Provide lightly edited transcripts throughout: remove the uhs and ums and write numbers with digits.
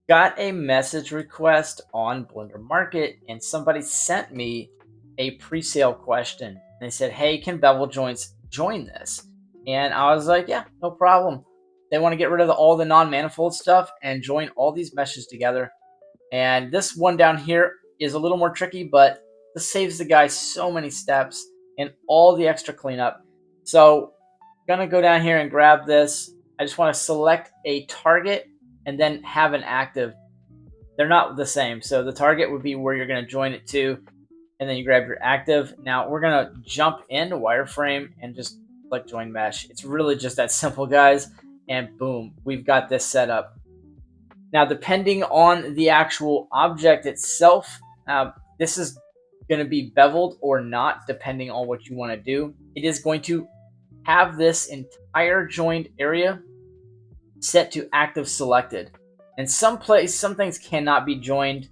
got a message request on Blender Market and somebody sent me a pre-sale question. They said, "Hey, can Bevel Joints join this?" And I was like, "Yeah, no problem." They want to get rid of all the non-manifold stuff and join all these meshes together. And this one down here is a little more tricky, but this saves the guy so many steps and all the extra cleanup. So I'm gonna go down here and grab this. I just want to select a target and then have an active. They're not the same. So the target would be where you're going to join it to, and then you grab your active. Now we're going to jump into wireframe and just click join mesh. It's really just that simple, guys. And boom, we've got this set up. Now, depending on the actual object itself, this is going to be beveled or not, depending on what you want to do. It is going to have this entire joined area set to active selected. And some things cannot be joined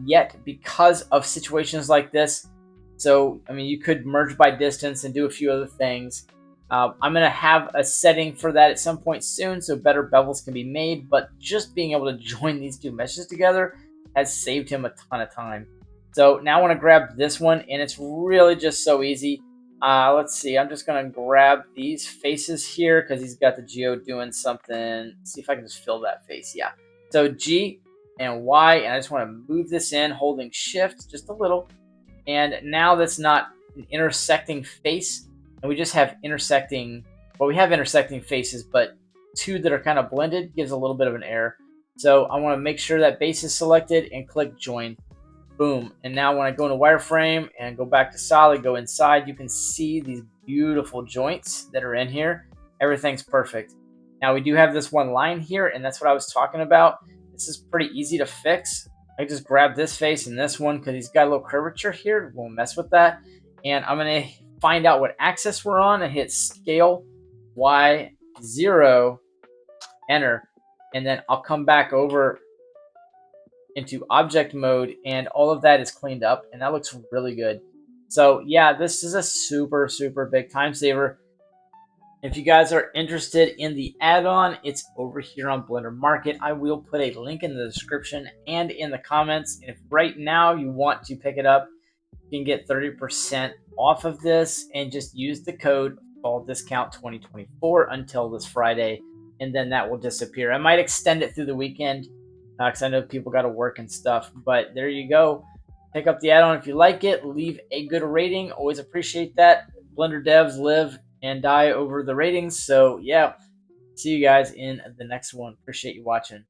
yet because of situations like this. So, I mean, you could merge by distance and do a few other things. I'm going to have a setting for that at some point soon so better bevels can be made. But just being able to join these two meshes together has saved him a ton of time. So now I want to grab this one, and it's really just so easy. Let's see. I'm just gonna grab these faces here because he's got the geo doing something. Let's see if I can just fill that face. Yeah. So G and Y, and I just want to move this in, holding Shift just a little. And now that's not an intersecting face, and we just have intersecting. Well, we have intersecting faces, but two that are kind of blended gives a little bit of an error. So I want to make sure that base is selected and click Join. Boom. And now when I go into wireframe and go back to solid, go inside, you can see these beautiful joints that are in here. Everything's perfect. Now we do have this one line here, and that's what I was talking about. This is pretty easy to fix. I just grab this face and this one because he's got a little curvature here. We'll mess with that. And I'm going to find out what axis we're on and hit scale Y0, enter. And then I'll come back over into object mode, and all of that is cleaned up, and that looks really good. So yeah, this is a super big time saver. If you guys are interested in the add-on, it's over here on Blender Market. I will put a link in the description and in the comments. And if right now you want to pick it up, you can get 30% off of this and just use the code fall discount 2024 until this Friday, and then that will disappear. I might extend it through the weekend because I know people got to work and stuff. But there you go. Pick up the add-on if you like it. Leave a good rating. Always appreciate that. Blender devs live and die over the ratings. So yeah, see you guys in the next one. Appreciate you watching.